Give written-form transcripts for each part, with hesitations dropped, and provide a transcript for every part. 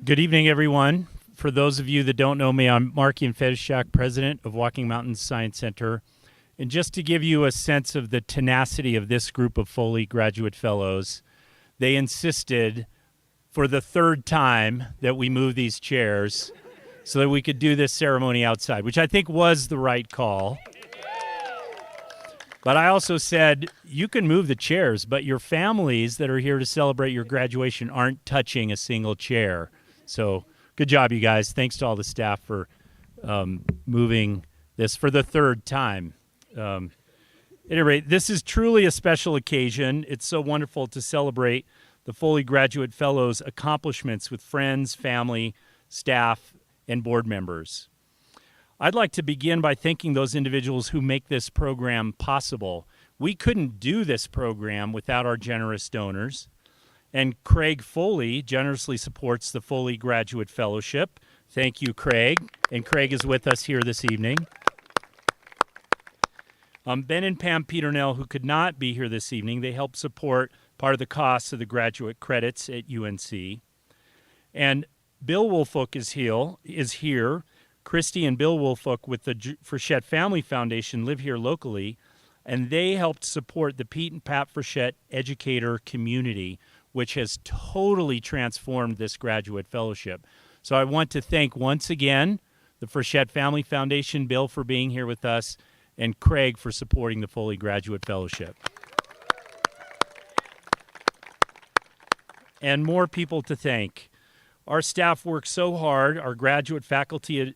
Good evening, everyone. For those of you that don't know me, I'm Mark Fedishak, president of Walking Mountains Science Center. And just to give you a sense of the tenacity of this group of Foley graduate fellows, they insisted for the third time that we move these chairs so that we could do this ceremony outside, which I think was the right call. But I also said, you can move the chairs, but your families that are here to celebrate your graduation aren't touching a single chair. So good job, you guys. Thanks to all the staff for moving this for the third time. At any rate, this is truly a special occasion. It's so wonderful to celebrate the Foley Graduate Fellows' accomplishments with friends, family, staff, and board members. I'd like to begin by thanking those individuals who make this program possible. We couldn't do this program without our generous donors. And Craig Foley generously supports the Foley Graduate Fellowship. Thank you, Craig. And Craig is with us here this evening. Ben and Pam Peternell, who could not be here this evening, they help support part of the costs of the graduate credits at UNC. And Bill Woolfolk is here. Christy and Bill Woolfolk with the Frechette Family Foundation live here locally, and they helped support the Pete and Pat Frechette educator community, which has totally transformed this graduate fellowship. So I want to thank once again the Frechette Family Foundation, Bill for being here with us, and Craig for supporting the Foley Graduate Fellowship. And more people to thank. Our staff works so hard, our graduate faculty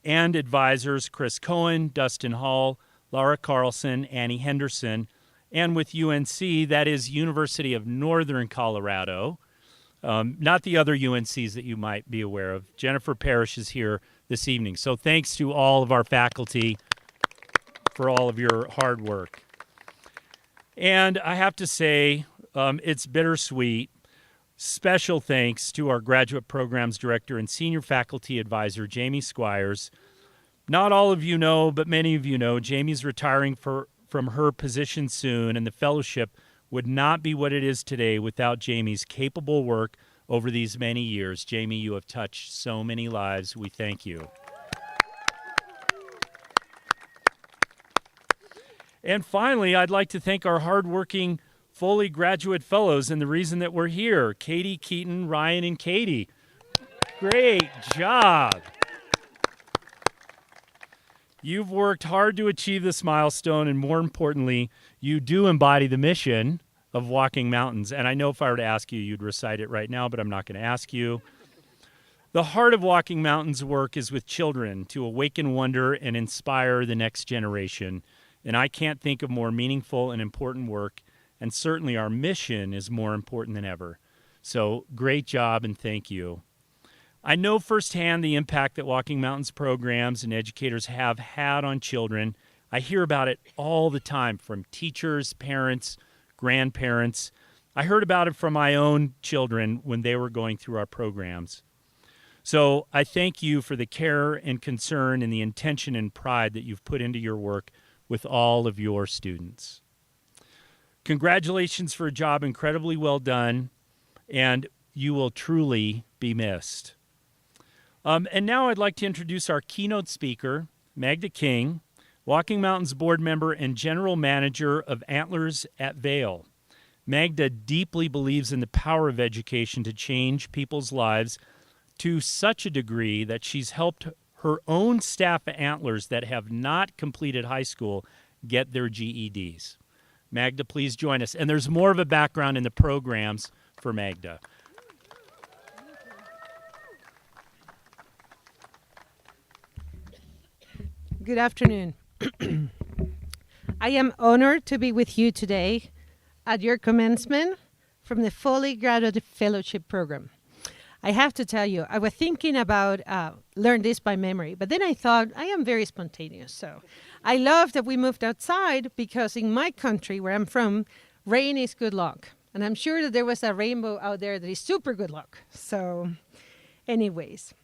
and advisors, Chris Cohen, Dustin Hall, Laura Carlson, Annie Henderson, and with UNC, that is University of Northern Colorado, not the other UNCs that you might be aware of. Jennifer Parrish is here this evening. So thanks to all of our faculty for all of your hard work. And I have to say, it's bittersweet. Special thanks to our graduate programs director and senior faculty advisor, Jamie Squires. Not all of you know, but many of you know, Jamie's retiring from her position soon, and the fellowship would not be what it is today without Jamie's capable work over these many years. Jamie, you have touched so many lives. We thank you. And finally, I'd like to thank our hardworking Foley Graduate Fellows and the reason that we're here, Katie, Keaton, Ryan, and Katie. Great job. You've worked hard to achieve this milestone, and more importantly, you do embody the mission of Walking Mountains. And I know if I were to ask you, you'd recite it right now, but I'm not going to ask you. The heart of Walking Mountains' work is with children to awaken wonder and inspire the next generation. And I can't think of more meaningful and important work, and certainly our mission is more important than ever. So great job and thank you. I know firsthand the impact that Walking Mountains programs and educators have had on children. I hear about it all the time from teachers, parents, grandparents. I heard about it from my own children when they were going through our programs. So I thank you for the care and concern and the intention and pride that you've put into your work with all of your students. Congratulations for a job incredibly well done, and you will truly be missed. And now I'd like to introduce our keynote speaker, Magda King, Walking Mountains board member and general manager of Antlers at Vail. Magda deeply believes in the power of education to change people's lives to such a degree that she's helped her own staff at Antlers that have not completed high school get their GEDs. Magda, please join us. And there's more of a background in the programs for Magda. Good afternoon. I am honored to be with you today at your commencement from the Foley Graduate Fellowship Program. I have to tell you, I was thinking about learn this by memory, but then I thought I am very spontaneous. So I love that we moved outside because in my country, where I'm from, rain is good luck. And I'm sure that there was a rainbow out there that is super good luck. So anyways,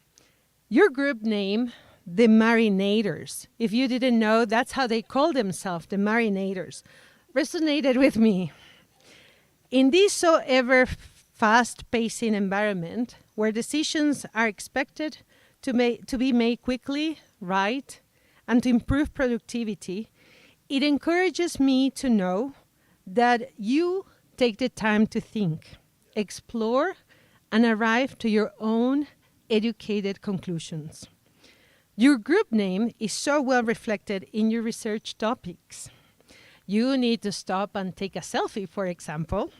your group name, the Marinators, if you didn't know, that's how they call themselves, the Marinators, resonated with me. In this so ever fast-pacing environment where decisions are expected to be made quickly, right, and to improve productivity, it encourages me to know that you take the time to think, explore, and arrive to your own educated conclusions. Your group name is so well reflected in your research topics. You need to stop and take a selfie, for example.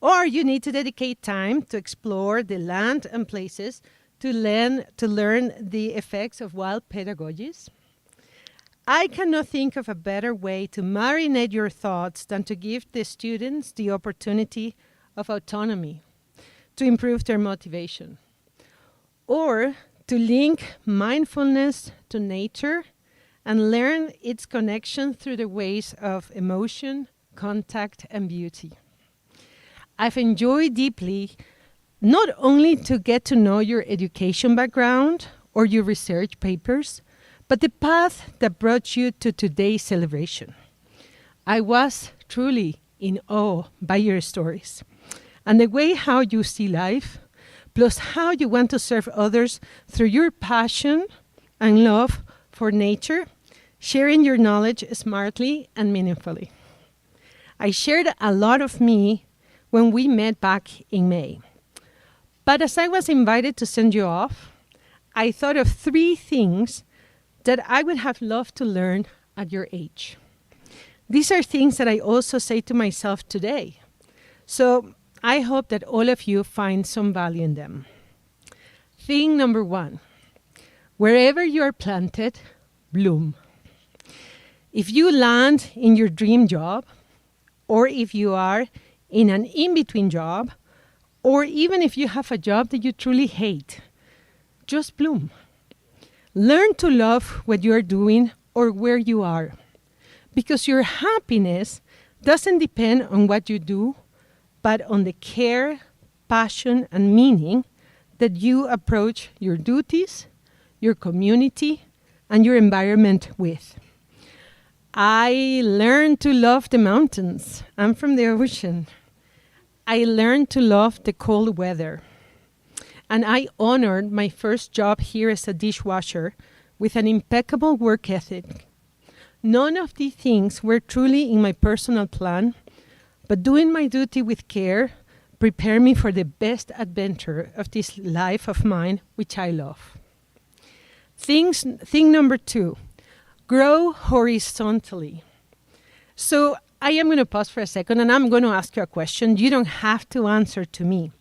Or you need to dedicate time to explore the land and places to learn the effects of wild pedagogies. I cannot think of a better way to marinate your thoughts than to give the students the opportunity of autonomy, to improve their motivation, or to link mindfulness to nature and learn its connection through the ways of emotion, contact, and beauty. I've enjoyed deeply not only to get to know your education background or your research papers, but the path that brought you to today's celebration. I was truly in awe by your stories and the way how you see life, plus how you want to serve others through your passion and love for nature, sharing your knowledge smartly and meaningfully. I shared a lot of me when we met back in May. But as I was invited to send you off, I thought of 3 things that I would have loved to learn at your age. These are things that I also say to myself today. So I hope that all of you find some value in them. Thing number 1, wherever you are planted, bloom. If you land in your dream job, or if you are in an in-between job, or even if you have a job that you truly hate, just bloom. Learn to love what you are doing or where you are, because your happiness doesn't depend on what you do, but on the care, passion, and meaning that you approach your duties, your community, and your environment with. I learned to love the mountains. I'm from the ocean. I learned to love the cold weather. And I honored my first job here as a dishwasher with an impeccable work ethic. None of these things were truly in my personal plan, but doing my duty with care prepared me for the best adventure of this life of mine, which I love. Thing number 2, grow horizontally. So I am going to pause for a second and I'm going to ask you a question. You don't have to answer to me.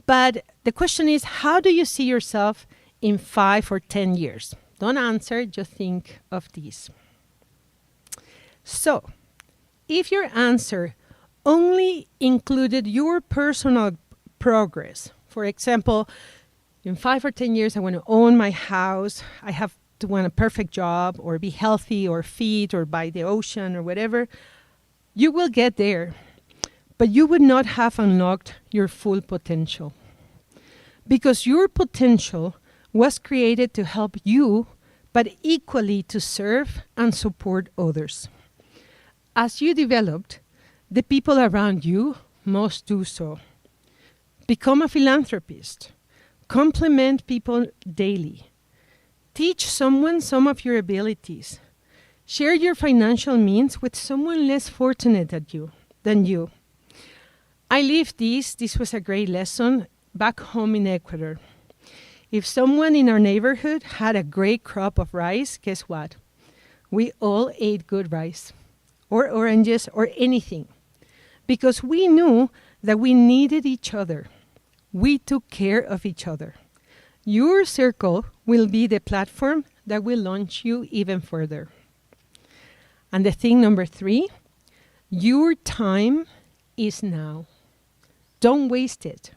But the question is, how do you see yourself in 5 or 10 years? Don't answer, just think of these. So, if your answer only included your personal progress, for example, in 5 or 10 years I want to own my house, I have to want a perfect job, or be healthy, or fit, or by the ocean, or whatever, you will get there. But you would not have unlocked your full potential. Because your potential was created to help you, but equally to serve and support others. As you developed, the people around you must do so. Become a philanthropist. Compliment people daily. Teach someone some of your abilities. Share your financial means with someone less fortunate than you. I lived this. This was a great lesson back home in Ecuador. If someone in our neighborhood had a great crop of rice, guess what? We all ate good rice, or oranges, or anything, because we knew that we needed each other. We took care of each other. Your circle will be the platform that will launch you even further. And the thing number 3, your time is now. Don't waste it.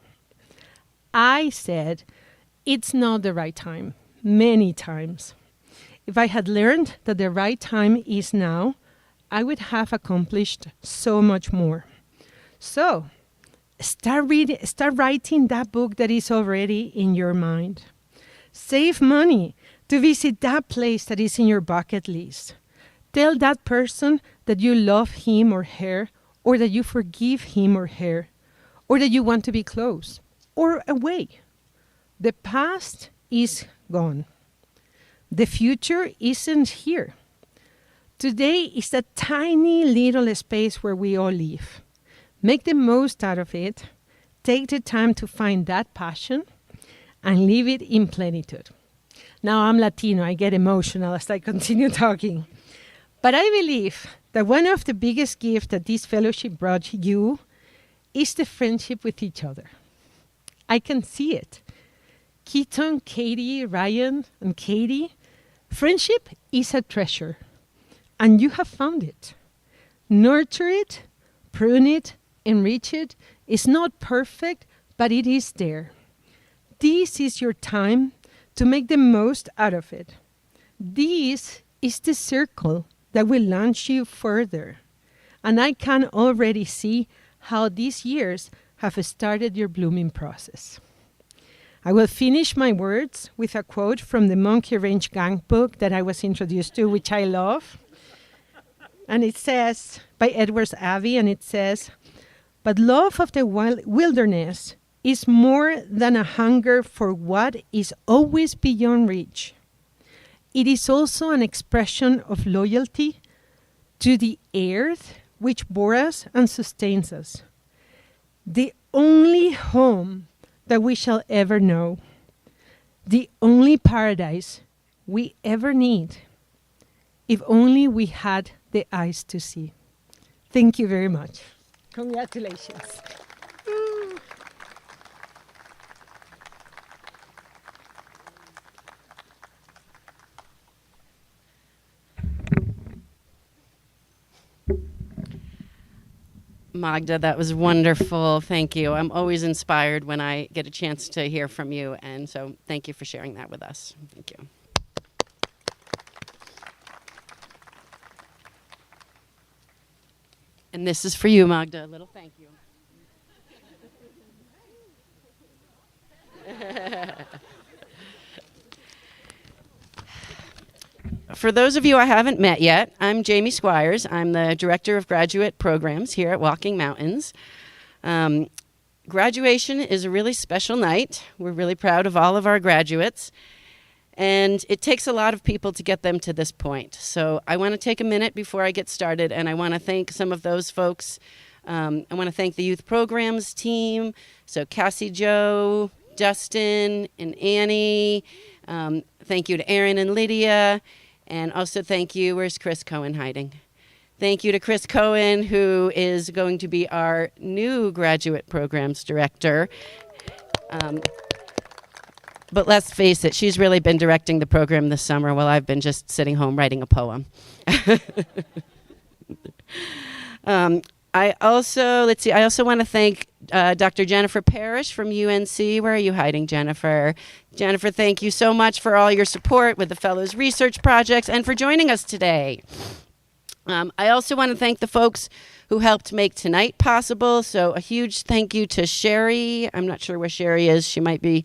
I said it's not the right time many times. If I had learned that the right time is now, I would have accomplished so much more. So, start writing that book that is already in your mind. Save money to visit that place that is in your bucket list. Tell that person that you love him or her, or that you forgive him or her, or that you want to be close or away. The past is gone. The future isn't here. Today is that tiny little space where we all live. Make the most out of it. Take the time to find that passion and live it in plenitude. Now I'm Latino, I get emotional as I continue talking. But I believe that one of the biggest gifts that this fellowship brought you is the friendship with each other. I can see it. Keaton, Katie, Ryan, and Katie, friendship is a treasure, and you have found it. Nurture it, prune it, enrich it. It's not perfect, but it is there. This is your time to make the most out of it. This is the circle that will launch you further. And I can already see how these years have started your blooming process. I will finish my words with a quote from the Monkey Range Gang book that I was introduced to, which I love. And it says, by Edwards Abbey, and it says, "But love of the wilderness is more than a hunger for what is always beyond reach. It is also an expression of loyalty to the earth which bore us and sustains us. The only home that we shall ever know. The only paradise we ever need. If only we had the eyes to see." Thank you very much. Congratulations. Magda, that was wonderful. Thank you. I'm always inspired when I get a chance to hear from you, and so thank you for sharing that with us. Thank you. And this is for you, Magda. A little thank you. For those of you I haven't met yet, I'm Jamie Squires. I'm the Director of Graduate Programs here at Walking Mountains. Graduation is a really special night. We're really proud of all of our graduates. And it takes a lot of people to get them to this point. So I want to take a minute before I get started, and I want to thank some of those folks. I want to thank the youth programs team. So Cassie Jo, Dustin, and Annie. Thank you to Aaron and Lydia. And also thank you, where's Chris Cohen hiding? Thank you to Chris Cohen, who is going to be our new graduate programs director. But let's face it, she's really been directing the program this summer while I've been just sitting home writing a poem. I also want to thank Dr. Jennifer Parrish from UNC. Where are you hiding, Jennifer? Jennifer, thank you so much for all your support with the Fellows Research Projects and for joining us today. I also want to thank the folks who helped make tonight possible. So a huge thank you to Sherry. I'm not sure where Sherry is. She might be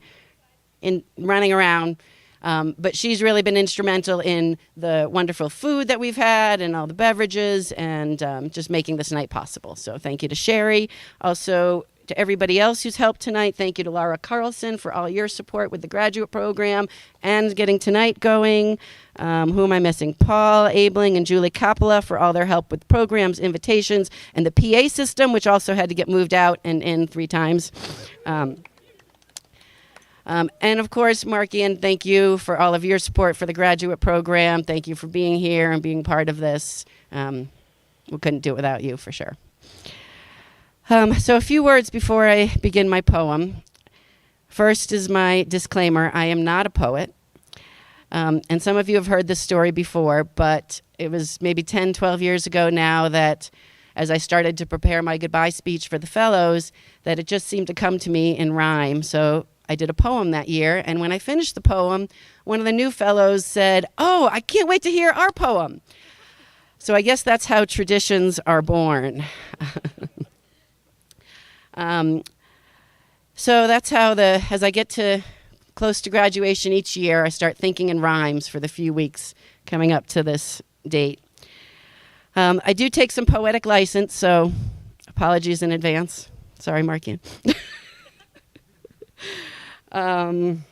running around. But she's really been instrumental in the wonderful food that we've had and all the beverages and just making this night possible. So thank you to Sherry. Also to everybody else who's helped tonight. Thank you to Laura Carlson for all your support with the graduate program and getting tonight going. Who am I missing? Paul Abling and Julie Coppola for all their help with programs, invitations, and the PA system, which also had to get moved out and in 3 times. And of course, Mark Ian, thank you for all of your support for the graduate program. Thank you for being here and being part of this. We couldn't do it without you, for sure. So a few words before I begin my poem. First is my disclaimer. I am not a poet. And some of you have heard this story before, but it was maybe 10, 12 years ago now that as I started to prepare my goodbye speech for the fellows, that it just seemed to come to me in rhyme. So I did a poem that year, and when I finished the poem, one of the new fellows said, "Oh, I can't wait to hear our poem." So I guess that's how traditions are born. So that's how as I get close to graduation each year, I start thinking in rhymes for the few weeks coming up to this date. I do take some poetic license, so apologies in advance. Sorry, Markian. And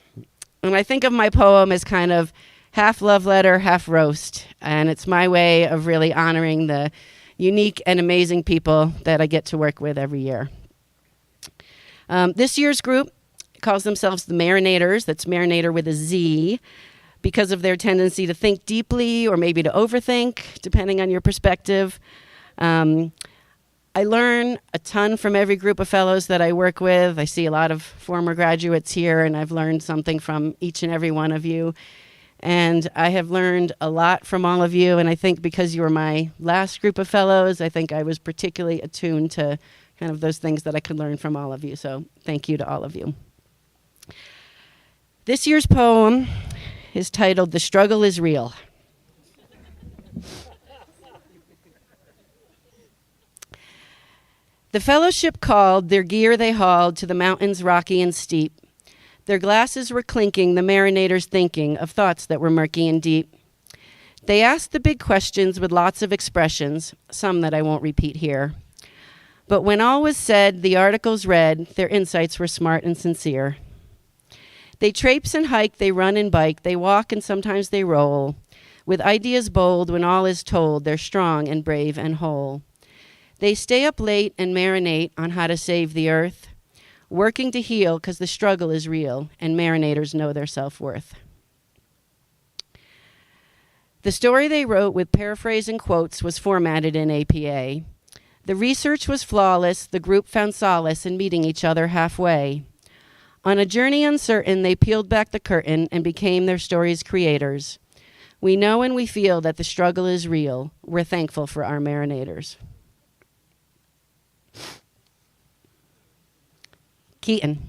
I think of my poem as kind of half love letter, half roast. And it's my way of really honoring the unique and amazing people that I get to work with every year. This year's group calls themselves the Marinators. That's Marinator with a Z, because of their tendency to think deeply or maybe to overthink, depending on your perspective. I learn a ton from every group of fellows that I work with. I see a lot of former graduates here, and I've learned something from each and every one of you. And I have learned a lot from all of you, and I think because you were my last group of fellows, I think I was particularly attuned to kind of those things that I could learn from all of you. So thank you to all of you. This year's poem is titled "The Struggle is Real." The fellowship called, their gear they hauled to the mountains rocky and steep. Their glasses were clinking, the marinators thinking of thoughts that were murky and deep. They asked the big questions with lots of expressions, some that I won't repeat here. But when all was said, the articles read, their insights were smart and sincere. They traipse and hike, they run and bike, they walk and sometimes they roll. With ideas bold, when all is told, they're strong and brave and whole. They stay up late and marinate on how to save the earth, working to heal because the struggle is real and marinators know their self-worth. The story they wrote with paraphrasing quotes was formatted in APA. The research was flawless. The group found solace in meeting each other halfway. On a journey uncertain, they peeled back the curtain and became their story's creators. We know and we feel that the struggle is real. We're thankful for our marinators. Keaton.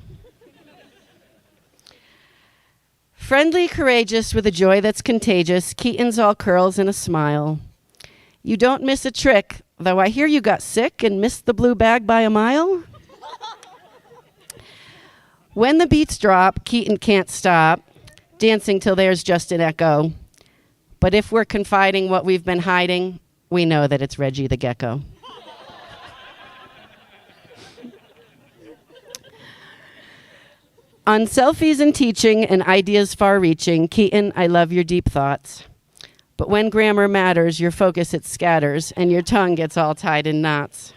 Friendly, courageous, with a joy that's contagious, Keaton's all curls and a smile. You don't miss a trick, though I hear you got sick and missed the blue bag by a mile. When the beats drop, Keaton can't stop, dancing till there's just an echo. But if we're confiding what we've been hiding, we know that it's Reggie the Gecko. On selfies and teaching and ideas far-reaching, Keaton, I love your deep thoughts. But when grammar matters, your focus it scatters, and your tongue gets all tied in knots.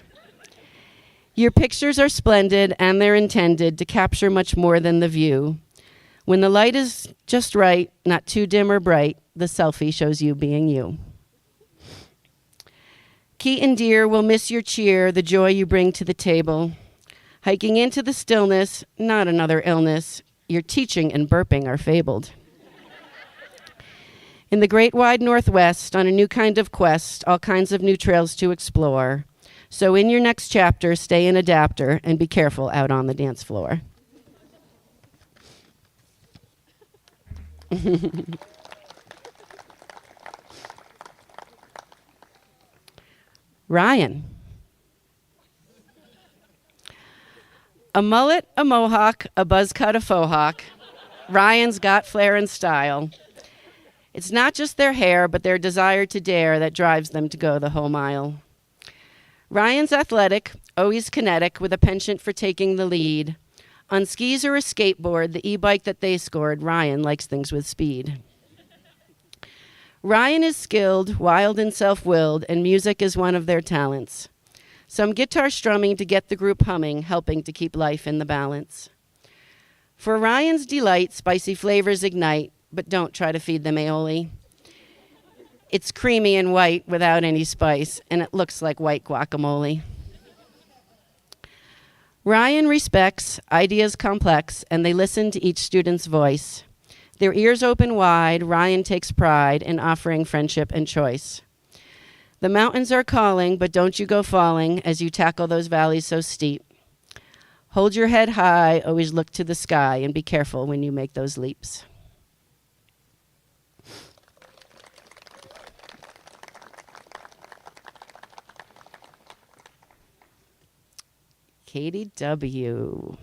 Your pictures are splendid, and they're intended to capture much more than the view. When the light is just right, not too dim or bright, the selfie shows you being you. Keaton, dear, we'll miss your cheer, the joy you bring to the table. Hiking into the stillness, not another illness. Your teaching and burping are fabled. In the great wide Northwest, on a new kind of quest, all kinds of new trails to explore. So in your next chapter, stay an adapter and be careful out on the dance floor. Ryan. A mullet, a mohawk, a buzz cut, a faux hawk. Ryan's got flair and style. It's not just their hair, but their desire to dare that drives them to go the whole mile. Ryan's athletic, always kinetic, with a penchant for taking the lead. On skis or a skateboard, the e-bike that they scored, Ryan likes things with speed. Ryan is skilled, wild and self-willed, and music is one of their talents. Some guitar strumming to get the group humming, helping to keep life in the balance. For Ryan's delight, spicy flavors ignite, but don't try to feed them aioli. It's creamy and white without any spice, and it looks like white guacamole. Ryan respects, ideas complex, and they listen to each student's voice. Their ears open wide, Ryan takes pride in offering friendship and choice. The mountains are calling, but don't you go falling as you tackle those valleys so steep. Hold your head high, always look to the sky, and be careful when you make those leaps. Katie W.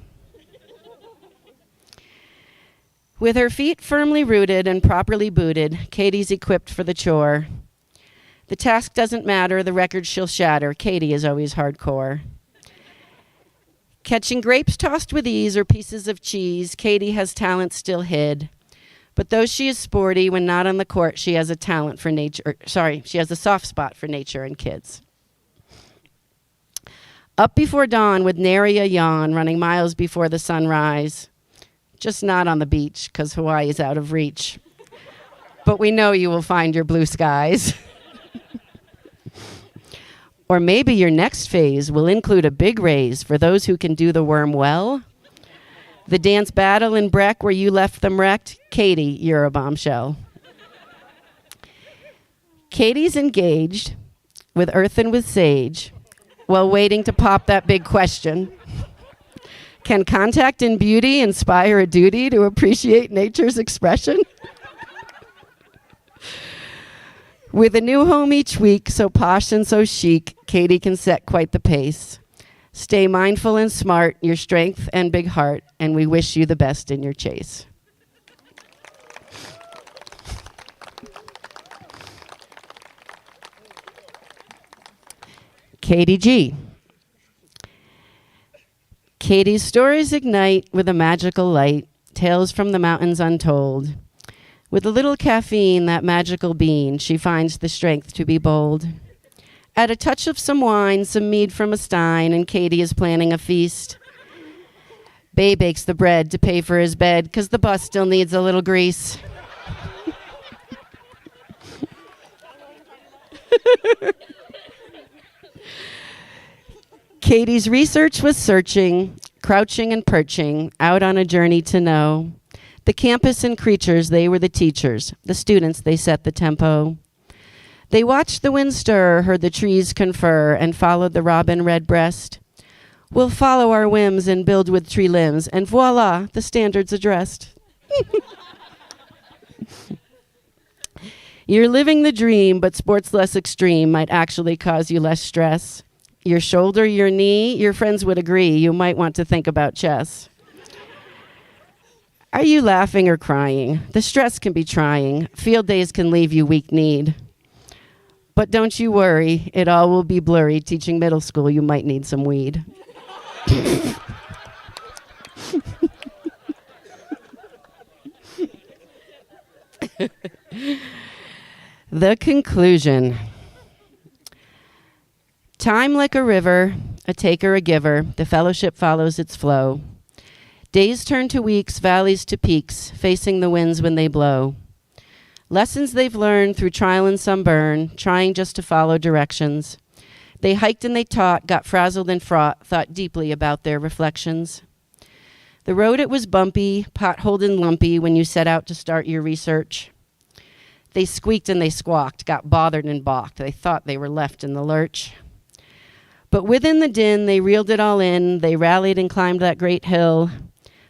With her feet firmly rooted and properly booted, Katie's equipped for the chore. The task doesn't matter, the record she'll shatter. Katie is always hardcore. Catching grapes tossed with ease or pieces of cheese, Katie has talent still hid. But though she is sporty when not on the court, she has a talent for nature. She has a soft spot for nature and kids. Up before dawn with nary a yawn, running miles before the sunrise. Just not on the beach, 'cause Hawaii is out of reach. But we know you will find your blue skies. Or maybe your next phase will include a big raise for those who can do the worm well. The dance battle in Breck where you left them wrecked. Katie, you're a bombshell. Katie's engaged with earth and with sage while waiting to pop that big question. Can contact and beauty inspire a duty to appreciate nature's expression? With a new home each week, so posh and so chic, Katie can set quite the pace. Stay mindful and smart, your strength and big heart, and we wish you the best in your chase. Katie G. Katie's stories ignite with a magical light, tales from the mountains untold. With a little caffeine, that magical bean, she finds the strength to be bold. Add a touch of some wine, some mead from a stein, and Katie is planning a feast. Bay bakes the bread to pay for his bed, 'cause the bus still needs a little grease. Katie's research was searching, crouching and perching, out on a journey to know. The campus and creatures, they were the teachers. The students, they set the tempo. They watched the wind stir, heard the trees confer, and followed the robin redbreast. We'll follow our whims and build with tree limbs, and voila, the standards addressed. You're living the dream, but sports less extreme might actually cause you less stress. Your shoulder, your knee, your friends would agree you might want to think about chess. Are you laughing or crying? The stress can be trying. Field days can leave you weak-kneed. But don't you worry, it all will be blurry. Teaching middle school, you might need some weed. The conclusion. Time like a river, a taker, a giver, the fellowship follows its flow. Days turn to weeks, valleys to peaks, facing the winds when they blow. Lessons they've learned through trial and sunburn, trying just to follow directions. They hiked and they taught, got frazzled and fraught, thought deeply about their reflections. The road, it was bumpy, potholed and lumpy when you set out to start your research. They squeaked and they squawked, got bothered and balked. They thought they were left in the lurch. But within the din, they reeled it all in. They rallied and climbed that great hill.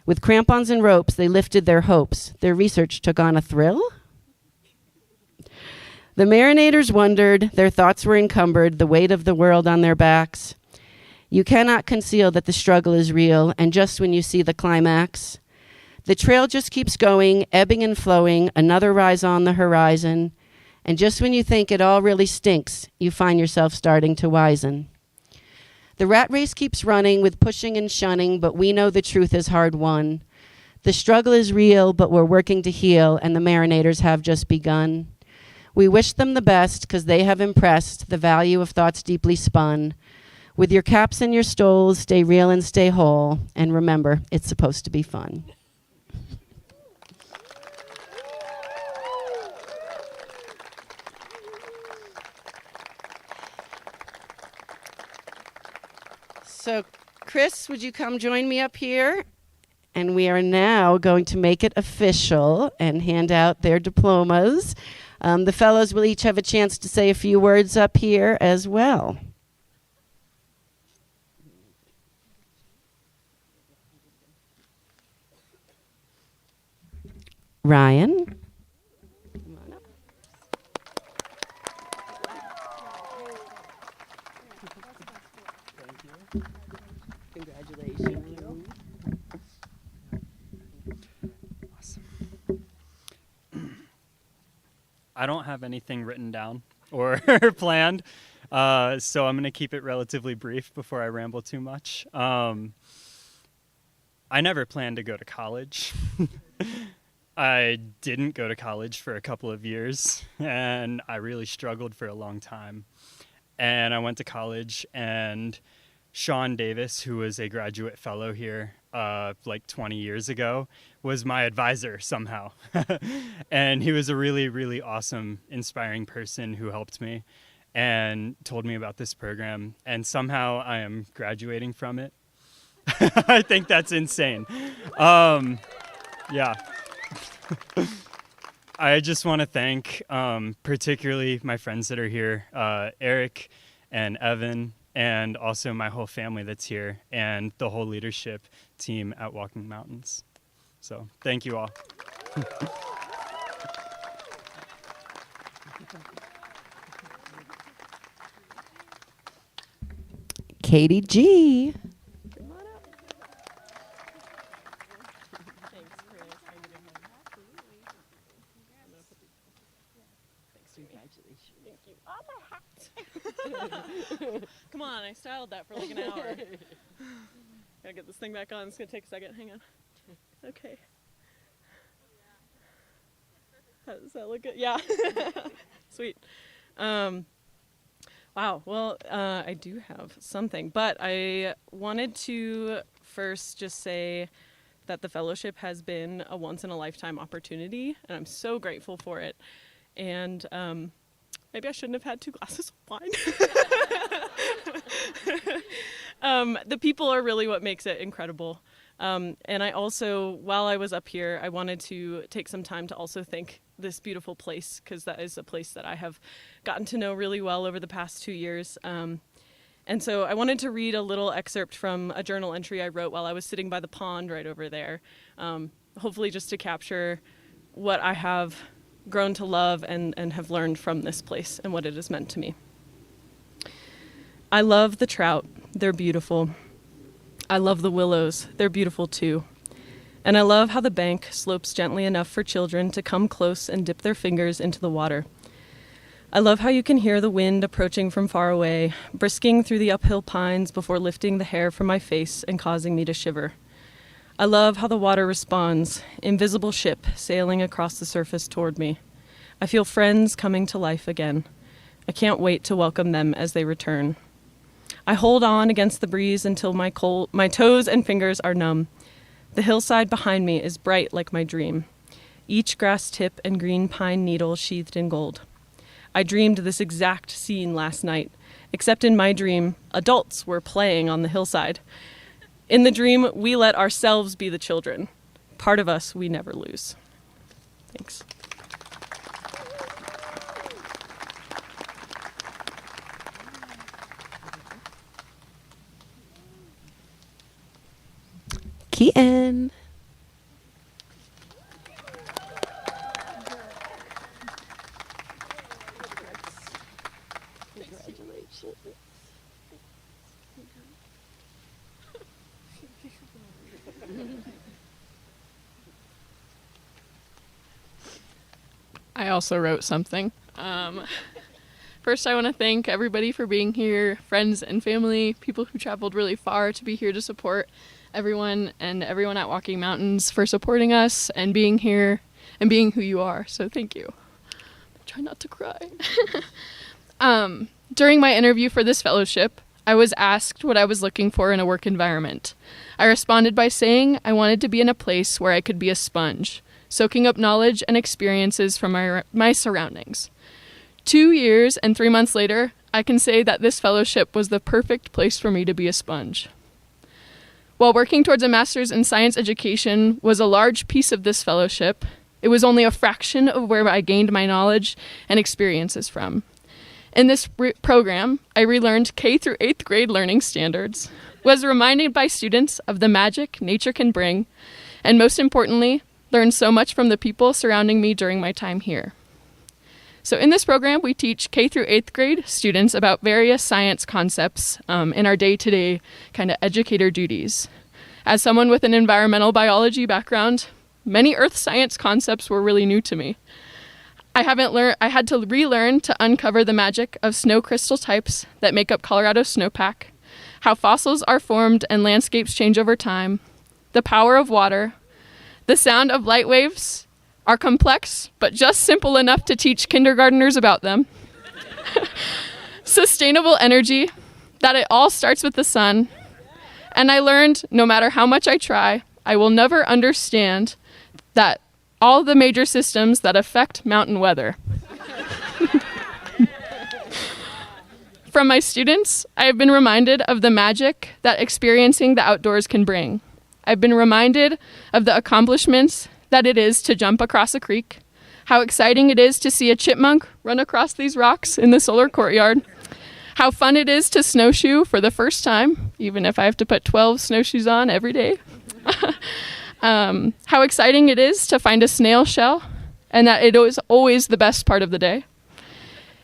With crampons and ropes, they lifted their hopes. Their research took on a thrill. The marinators wondered. Their thoughts were encumbered, the weight of the world on their backs. You cannot conceal that the struggle is real, and just when you see the climax, the trail just keeps going, ebbing and flowing, another rise on the horizon. And just when you think it all really stinks, you find yourself starting to wizen. The rat race keeps running with pushing and shunning, but we know the truth is hard won. The struggle is real, but we're working to heal, and the marinators have just begun. We wish them the best, 'cause they have impressed the value of thoughts deeply spun. With your caps and your stoles, stay real and stay whole, and remember, it's supposed to be fun. So, Chris, would you come join me up here? And we are now going to make it official and hand out their diplomas. The fellows will each have a chance to say a few words up here as well. Ryan. Come on up. Congratulations. Awesome. I don't have anything written down or planned, so I'm going to keep it relatively brief before I ramble too much. I never planned to go to college. I didn't go to college for a couple of years, and I really struggled for a long time. And I went to college, and Sean Davis, who was a graduate fellow here like 20 years ago, was my advisor somehow. And he was a really, really awesome, inspiring person who helped me and told me about this program. And somehow I am graduating from it. I think that's insane. Yeah. I just want to thank particularly my friends that are here, Eric and Evan, and also my whole family that's here, and the whole leadership team at Walking Mountains. So thank you all. Katie G. Come on, I styled that for like an hour. Gotta get this thing back on. It's gonna take a second. Hang on. Okay. How does that look good? Yeah. Sweet. Wow. Well, I do have something, but I wanted to first just say that the fellowship has been a once-in-a-lifetime opportunity, and I'm so grateful for it. And maybe I shouldn't have had 2 glasses of wine. The people are really what makes it incredible. And I also, while I was up here, I wanted to take some time to also thank this beautiful place, because that is a place that I have gotten to know really well over the past 2 years. And so I wanted to read a little excerpt from a journal entry I wrote while I was sitting by the pond right over there, hopefully just to capture what I have grown to love and have learned from this place and what it has meant to me. I love the trout. They're beautiful. I love the willows. They're beautiful too. And I love how the bank slopes gently enough for children to come close and dip their fingers into the water. I love how you can hear the wind approaching from far away, brisking through the uphill pines before lifting the hair from my face and causing me to shiver. I love how the water responds, invisible ship sailing across the surface toward me. I feel friends coming to life again. I can't wait to welcome them as they return. I hold on against the breeze until my toes and fingers are numb. The hillside behind me is bright like my dream, each grass tip and green pine needle sheathed in gold. I dreamed this exact scene last night, except in my dream, adults were playing on the hillside. In the dream, we let ourselves be the children. Part of us we never lose. Thanks. Keaton. I also wrote something. First, I want to thank everybody for being here, friends and family, people who traveled really far to be here to support everyone, and everyone at Walking Mountains for supporting us and being here and being who you are. So thank you. Try not to cry. During my interview for this fellowship, I was asked what I was looking for in a work environment. I responded by saying I wanted to be in a place where I could be a sponge, soaking up knowledge and experiences from my surroundings. 2 years and 3 months later, I can say that this fellowship was the perfect place for me to be a sponge. While working towards a master's in science education was a large piece of this fellowship, it was only a fraction of where I gained my knowledge and experiences from. In this program, I relearned K through 8th grade learning standards, was reminded by students of the magic nature can bring, and most importantly, learned so much from the people surrounding me during my time here. So in this program, we teach K through 8th grade students about various science concepts in our day-to-day kind of educator duties. As someone with an environmental biology background, many earth science concepts were really new to me. I had to relearn to uncover the magic of snow crystal types that make up Colorado's snowpack, how fossils are formed and landscapes change over time, the power of water, the sound of light waves are complex, but just simple enough to teach kindergartners about them. Sustainable energy, that it all starts with the sun. And I learned no matter how much I try, I will never understand that all the major systems that affect mountain weather. From my students, I have been reminded of the magic that experiencing the outdoors can bring. I've been reminded of the accomplishments that it is to jump across a creek, how exciting it is to see a chipmunk run across these rocks in the solar courtyard, how fun it is to snowshoe for the first time, even if I have to put 12 snowshoes on every day, how exciting it is to find a snail shell, and that it is always the best part of the day,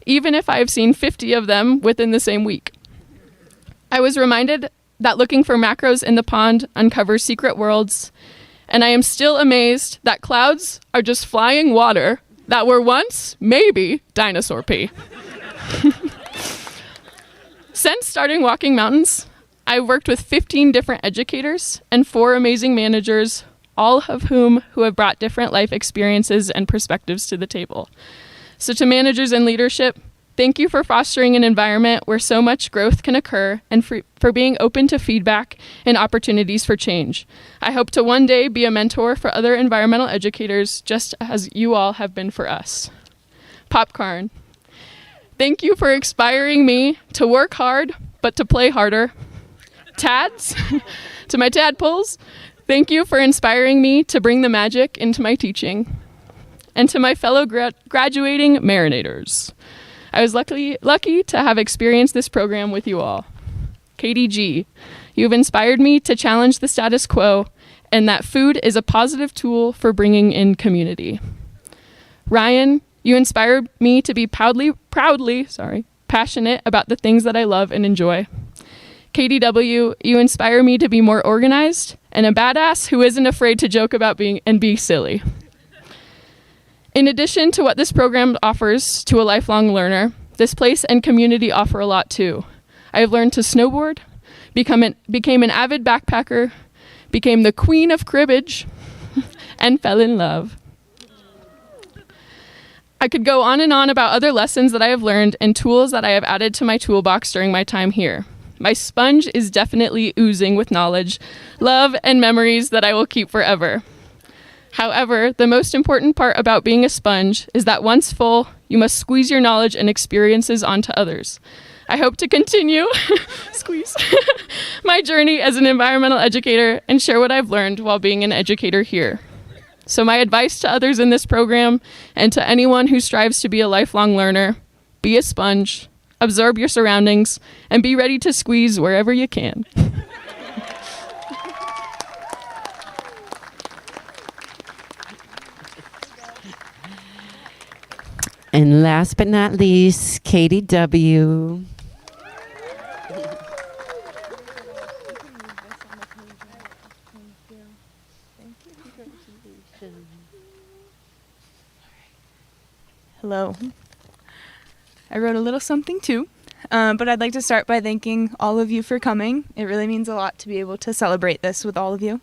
even if I have seen 50 of them within the same week. I was reminded that looking for macros in the pond uncovers secret worlds, and I am still amazed that clouds are just flying water that were once, maybe, dinosaur pee. Since starting Walking Mountains, I've worked with 15 different educators and 4 amazing managers, all of who have brought different life experiences and perspectives to the table. So to managers and leadership, thank you for fostering an environment where so much growth can occur and for being open to feedback and opportunities for change. I hope to one day be a mentor for other environmental educators, just as you all have been for us. Popcorn. Thank you for inspiring me to work hard, but to play harder. Tads, to my tadpoles, thank you for inspiring me to bring the magic into my teaching. And to my fellow graduating marinators, I was lucky to have experienced this program with you all. KDG, you've inspired me to challenge the status quo and that food is a positive tool for bringing in community. Ryan, you inspired me to be proudly passionate about the things that I love and enjoy. KDW, you inspire me to be more organized and a badass who isn't afraid to joke about be silly. In addition to what this program offers to a lifelong learner, this place and community offer a lot too. I have learned to snowboard, became an avid backpacker, became the queen of cribbage, and fell in love. I could go on and on about other lessons that I have learned and tools that I have added to my toolbox during my time here. My sponge is definitely oozing with knowledge, love, and memories that I will keep forever. However, the most important part about being a sponge is that once full, you must squeeze your knowledge and experiences onto others. I hope to continue squeeze my journey as an environmental educator and share what I've learned while being an educator here. So my advice to others in this program and to anyone who strives to be a lifelong learner, be a sponge, absorb your surroundings, and be ready to squeeze wherever you can. And last but not least, Katie W. Hello. I wrote a little something too, but I'd like to start by thanking all of you for coming. It really means a lot to be able to celebrate this with all of you.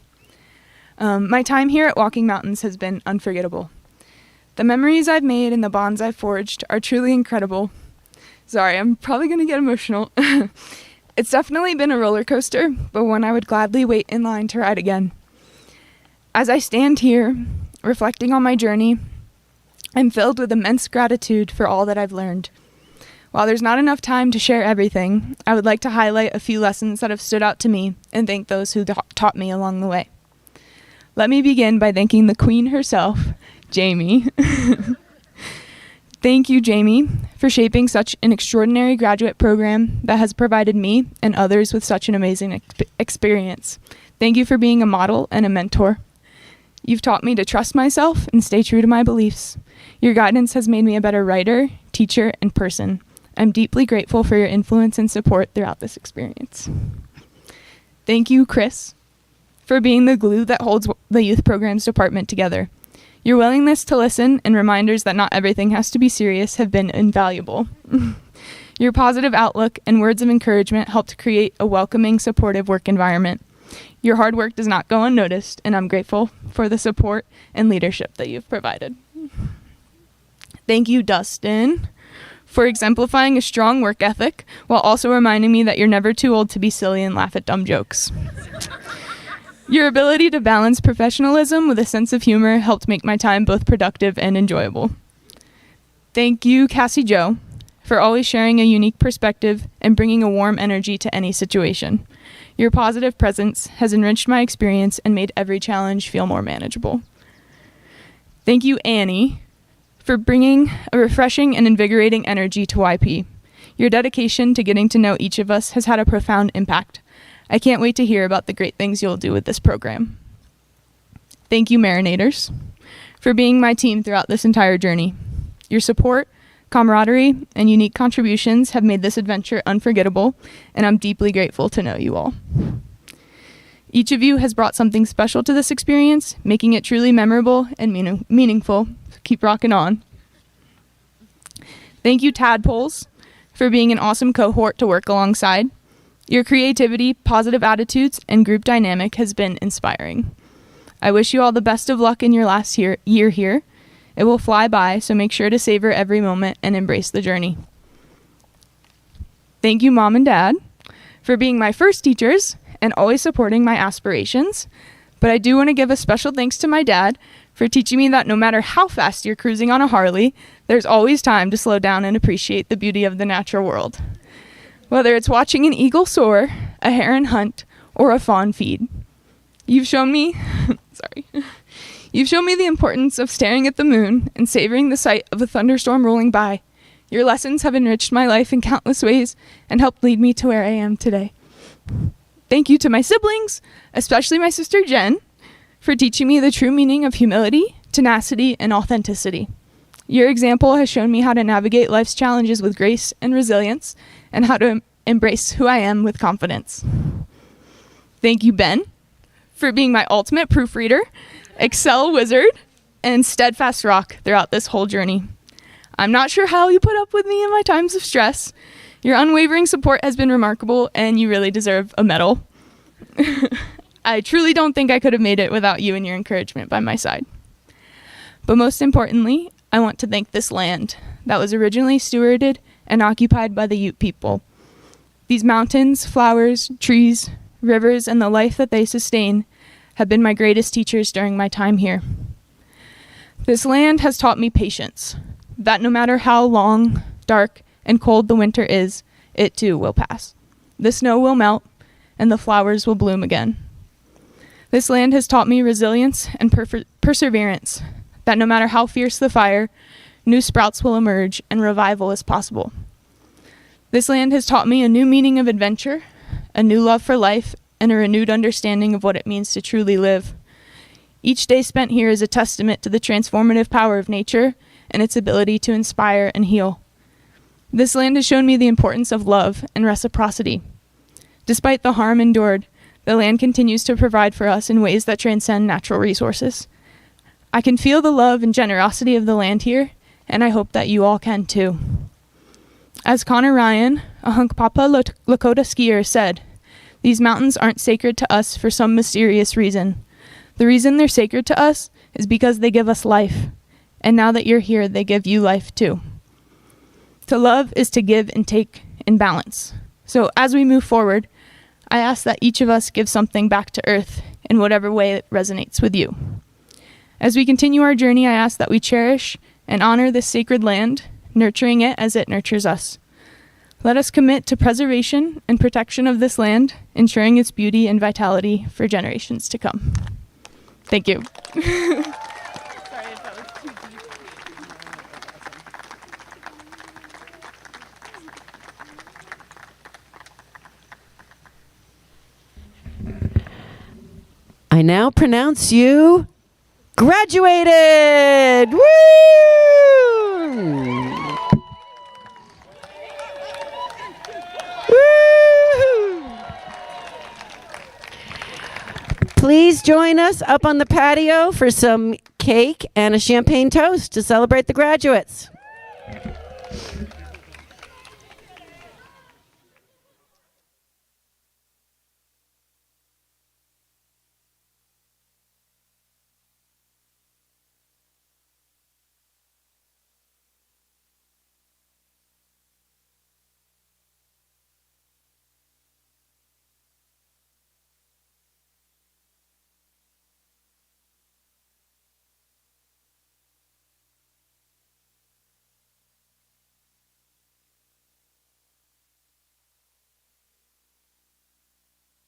My time here at Walking Mountains has been unforgettable. The memories I've made and the bonds I've forged are truly incredible. Sorry, I'm probably going to get emotional. It's definitely been a roller coaster, but one I would gladly wait in line to ride again. As I stand here, reflecting on my journey, I'm filled with immense gratitude for all that I've learned. While there's not enough time to share everything, I would like to highlight a few lessons that have stood out to me and thank those who taught me along the way. Let me begin by thanking the queen herself, Jamie. Thank you, Jamie, for shaping such an extraordinary graduate program that has provided me and others with such an amazing experience. Thank you for being a model and a mentor. You've taught me to trust myself and stay true to my beliefs. Your guidance has made me a better writer, teacher, and person. I'm deeply grateful for your influence and support throughout this experience. Thank you, Chris, for being the glue that holds the youth programs department together. Your willingness to listen and reminders that not everything has to be serious have been invaluable. Your positive outlook and words of encouragement helped create a welcoming, supportive work environment. Your hard work does not go unnoticed, and I'm grateful for the support and leadership that you've provided. Thank you, Dustin, for exemplifying a strong work ethic while also reminding me that you're never too old to be silly and laugh at dumb jokes. Your ability to balance professionalism with a sense of humor helped make my time both productive and enjoyable. Thank you, Cassie Jo, for always sharing a unique perspective and bringing a warm energy to any situation. Your positive presence has enriched my experience and made every challenge feel more manageable. Thank you, Annie, for bringing a refreshing and invigorating energy to YP. Your dedication to getting to know each of us has had a profound impact. I can't wait to hear about the great things you'll do with this program. Thank you, Marinators, for being my team throughout this entire journey. Your support, camaraderie, and unique contributions have made this adventure unforgettable, and I'm deeply grateful to know you all. Each of you has brought something special to this experience, making it truly memorable and meaningful. Keep rocking on. Thank you, Tadpoles, for being an awesome cohort to work alongside. Your creativity, positive attitudes, and group dynamic has been inspiring. I wish you all the best of luck in your last year here. It will fly by, so make sure to savor every moment and embrace the journey. Thank you, Mom and Dad, for being my first teachers and always supporting my aspirations. But I do want to give a special thanks to my dad for teaching me that no matter how fast you're cruising on a Harley, there's always time to slow down and appreciate the beauty of the natural world. Whether it's watching an eagle soar, a heron hunt, or a fawn feed. You've shown me the importance of staring at the moon and savoring the sight of a thunderstorm rolling by. Your lessons have enriched my life in countless ways and helped lead me to where I am today. Thank you to my siblings, especially my sister Jen, for teaching me the true meaning of humility, tenacity, and authenticity. Your example has shown me how to navigate life's challenges with grace and resilience, and how to embrace who I am with confidence. Thank you, Ben, for being my ultimate proofreader, Excel wizard, and steadfast rock throughout this whole journey. I'm not sure how you put up with me in my times of stress. Your unwavering support has been remarkable, and you really deserve a medal. I truly don't think I could have made it without you and your encouragement by my side. But most importantly, I want to thank this land that was originally stewarded and occupied by the Ute people. These mountains, flowers, trees, rivers, and the life that they sustain have been my greatest teachers during my time here. This land has taught me patience, that no matter how long, dark, and cold the winter is, it too will pass. The snow will melt, and the flowers will bloom again. This land has taught me resilience and perseverance, that no matter how fierce the fire, new sprouts will emerge and revival is possible. This land has taught me a new meaning of adventure, a new love for life, and a renewed understanding of what it means to truly live. Each day spent here is a testament to the transformative power of nature and its ability to inspire and heal. This land has shown me the importance of love and reciprocity. Despite the harm endured, the land continues to provide for us in ways that transcend natural resources. I can feel the love and generosity of the land here, and I hope that you all can too. As Connor Ryan, a Hunkpapa Lakota skier, said, "These mountains aren't sacred to us for some mysterious reason. The reason they're sacred to us is because they give us life, and now that you're here, they give you life too." To love is to give and take in balance. So as we move forward, I ask that each of us give something back to Earth in whatever way it resonates with you. As we continue our journey, I ask that we cherish and honor this sacred land, nurturing it as it nurtures us. Let us commit to preservation and protection of this land, ensuring its beauty and vitality for generations to come. Thank you. I now pronounce you graduated. Woo! Woo! Please join us up on the patio for some cake and a champagne toast to celebrate the graduates.